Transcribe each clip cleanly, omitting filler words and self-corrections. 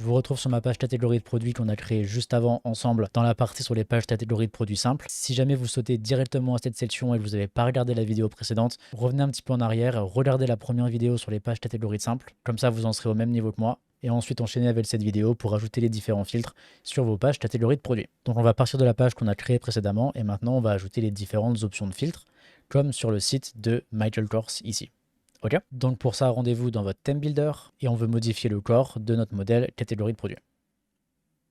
Je vous retrouve sur ma page catégorie de produits qu'on a créée juste avant ensemble dans la partie sur les pages catégorie de produits simples. Si jamais vous sautez directement à cette section et que vous n'avez pas regardé la vidéo précédente, revenez un petit peu en arrière, regardez la première vidéo sur les pages catégorie de simples. Comme ça, vous en serez au même niveau que moi. Et ensuite enchaîner avec cette vidéo pour ajouter les différents filtres sur vos pages catégorie de produits. Donc on va partir de la page qu'on a créée précédemment et maintenant on va ajouter les différentes options de filtres comme sur le site de Michael Kors ici. Ok. Donc pour ça, rendez-vous dans votre theme builder et on veut modifier le corps de notre modèle catégorie de produit.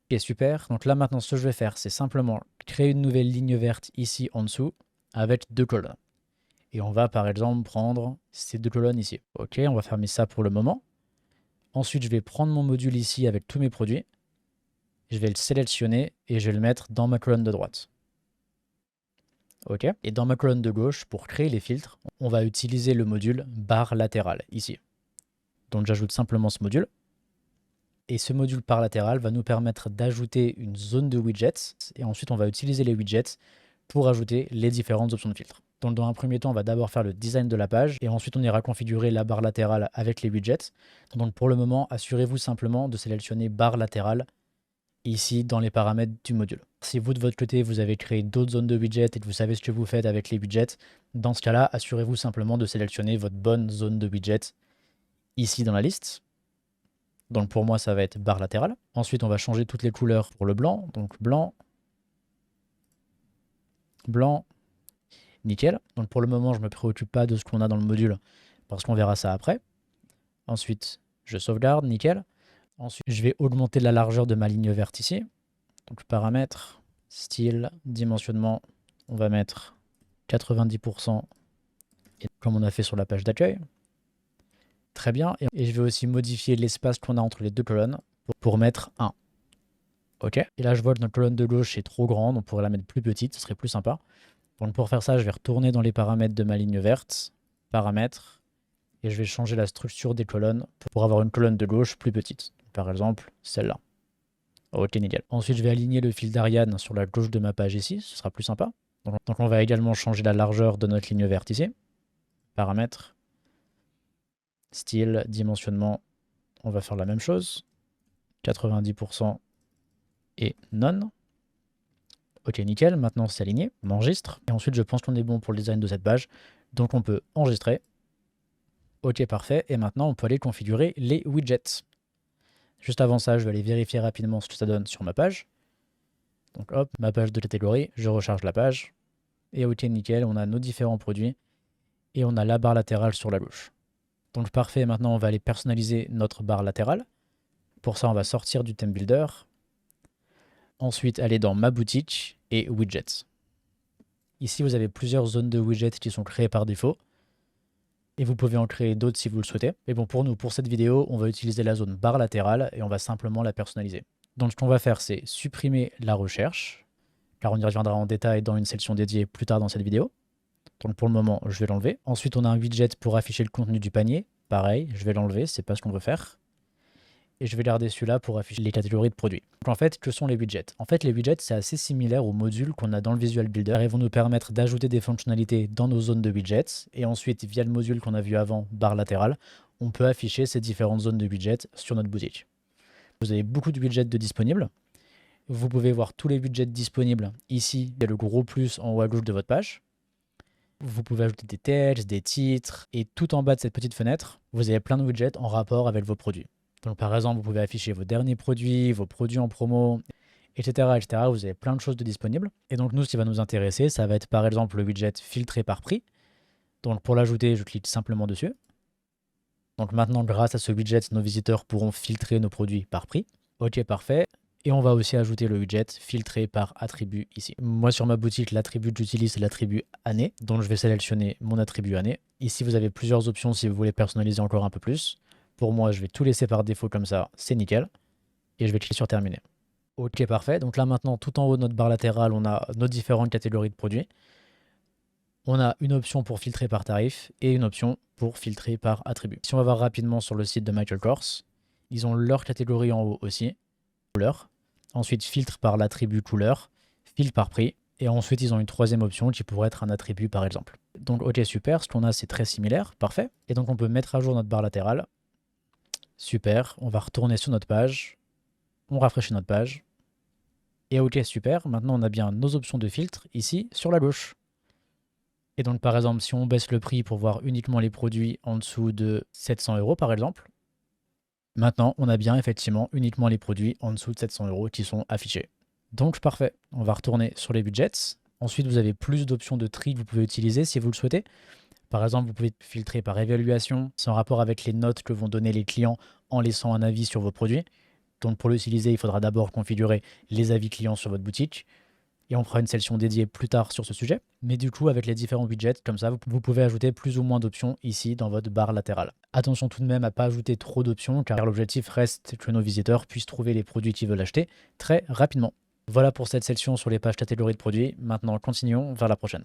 Ok, super. Donc là maintenant, ce que je vais faire, c'est simplement créer une nouvelle ligne verte ici en dessous avec 2 colonnes. Et on va par exemple prendre ces 2 colonnes ici. Ok, on va fermer ça pour le moment. Ensuite, je vais prendre mon module ici avec tous mes produits. Je vais le sélectionner et je vais le mettre dans ma colonne de droite. Ok. Et dans ma colonne de gauche, pour créer les filtres, on va utiliser le module barre latérale ici. Donc j'ajoute simplement ce module. Et ce module barre latérale va nous permettre d'ajouter une zone de widgets. Et ensuite, on va utiliser les widgets pour ajouter les différentes options de filtres. Donc dans un premier temps, on va d'abord faire le design de la page et ensuite on ira configurer la barre latérale avec les widgets. Donc pour le moment, assurez-vous simplement de sélectionner barre latérale ici dans les paramètres du module. Si vous de votre côté, vous avez créé d'autres zones de widgets et que vous savez ce que vous faites avec les widgets, dans ce cas-là, assurez-vous simplement de sélectionner votre bonne zone de widgets ici dans la liste. Donc pour moi, ça va être barre latérale. Ensuite, on va changer toutes les couleurs pour le blanc. Donc blanc, blanc, nickel. Donc pour le moment, je ne me préoccupe pas de ce qu'on a dans le module parce qu'on verra ça après. Ensuite, je sauvegarde, nickel. Ensuite, je vais augmenter la largeur de ma ligne verte ici. Donc paramètres, style, dimensionnement, on va mettre 90% comme on a fait sur la page d'accueil. Très bien. Et je vais aussi modifier l'espace qu'on a entre les 2 colonnes pour mettre 1. Ok. Et là, je vois que notre colonne de gauche est trop grande. On pourrait la mettre plus petite. Ce serait plus sympa. Donc pour faire ça, je vais retourner dans les paramètres de ma ligne verte. Paramètres. Et je vais changer la structure des colonnes pour avoir une colonne de gauche plus petite. Par exemple, celle-là. Ok, nickel. Ensuite, je vais aligner le fil d'Ariane sur la gauche de ma page ici. Ce sera plus sympa. Donc on va également changer la largeur de notre ligne verte ici. Paramètres. Style, dimensionnement, on va faire la même chose. 90% et non. Ok, nickel. Maintenant, c'est aligné. On enregistre. Et ensuite, je pense qu'on est bon pour le design de cette page. Donc, on peut enregistrer. Ok, parfait. Et maintenant, on peut aller configurer les widgets. Juste avant ça, je vais aller vérifier rapidement ce que ça donne sur ma page. Donc, hop, ma page de catégorie. Je recharge la page. Et ok, nickel. On a nos différents produits. Et on a la barre latérale sur la gauche. Donc parfait, maintenant on va aller personnaliser notre barre latérale. Pour ça, on va sortir du theme builder. Ensuite, aller dans ma boutique et widgets. Ici, vous avez plusieurs zones de widgets qui sont créées par défaut. Et vous pouvez en créer d'autres si vous le souhaitez. Mais bon, pour nous, pour cette vidéo, on va utiliser la zone barre latérale et on va simplement la personnaliser. Donc ce qu'on va faire, c'est supprimer la recherche, car on y reviendra en détail dans une section dédiée plus tard dans cette vidéo. Donc pour le moment, je vais l'enlever. Ensuite, on a un widget pour afficher le contenu du panier. Pareil, je vais l'enlever, c'est pas ce qu'on veut faire. Et je vais garder celui-là pour afficher les catégories de produits. Donc en fait, que sont les widgets? En fait, les widgets, c'est assez similaire aux modules qu'on a dans le Visual Builder. Ils vont nous permettre d'ajouter des fonctionnalités dans nos zones de widgets. Et ensuite, via le module qu'on a vu avant, barre latérale, on peut afficher ces différentes zones de widgets sur notre boutique. Vous avez beaucoup de widgets de disponibles. Vous pouvez voir tous les widgets disponibles ici. Il y a le gros plus en haut à gauche de votre page. Vous pouvez ajouter des textes, des titres, et tout en bas de cette petite fenêtre, vous avez plein de widgets en rapport avec vos produits. Donc par exemple, vous pouvez afficher vos derniers produits, vos produits en promo, etc., etc. Vous avez plein de choses de disponibles. Et donc nous, ce qui va nous intéresser, ça va être par exemple le widget filtré par prix. Donc pour l'ajouter, je clique simplement dessus. Donc maintenant, grâce à ce widget, nos visiteurs pourront filtrer nos produits par prix. Ok, parfait. Et on va aussi ajouter le widget filtré par attribut ici. Moi, sur ma boutique, l'attribut que j'utilise, c'est l'attribut année. Donc, je vais sélectionner mon attribut année. Ici, vous avez plusieurs options si vous voulez personnaliser encore un peu plus. Pour moi, je vais tout laisser par défaut comme ça. C'est nickel. Et je vais cliquer sur terminer. Ok, parfait. Donc là, maintenant, tout en haut de notre barre latérale, on a nos différentes catégories de produits. On a une option pour filtrer par tarif et une option pour filtrer par attribut. Si on va voir rapidement sur le site de Michael Kors, ils ont leur catégorie en haut aussi. Couleur. Ensuite, filtre par l'attribut couleur, filtre par prix, et ensuite ils ont une troisième option qui pourrait être un attribut par exemple. Donc ok, super, ce qu'on a c'est très similaire, parfait. Et donc on peut mettre à jour notre barre latérale. Super, on va retourner sur notre page. On rafraîchit notre page. Et ok, super, maintenant on a bien nos options de filtre ici sur la gauche. Et donc par exemple, si on baisse le prix pour voir uniquement les produits en dessous de 700 € par exemple, maintenant on a bien effectivement uniquement les produits en dessous de 700 € qui sont affichés. Donc parfait, on va retourner sur les budgets. Ensuite vous avez plus d'options de tri que vous pouvez utiliser si vous le souhaitez. Par exemple, vous pouvez filtrer par évaluation, c'est en rapport avec les notes que vont donner les clients en laissant un avis sur vos produits. Donc pour l'utiliser, il faudra d'abord configurer les avis clients sur votre boutique. Et on fera une session dédiée plus tard sur ce sujet. Mais du coup, avec les différents widgets, comme ça, vous pouvez ajouter plus ou moins d'options ici dans votre barre latérale. Attention tout de même à ne pas ajouter trop d'options, car l'objectif reste que nos visiteurs puissent trouver les produits qu'ils veulent acheter très rapidement. Voilà pour cette session sur les pages catégories de produits. Maintenant, continuons vers la prochaine.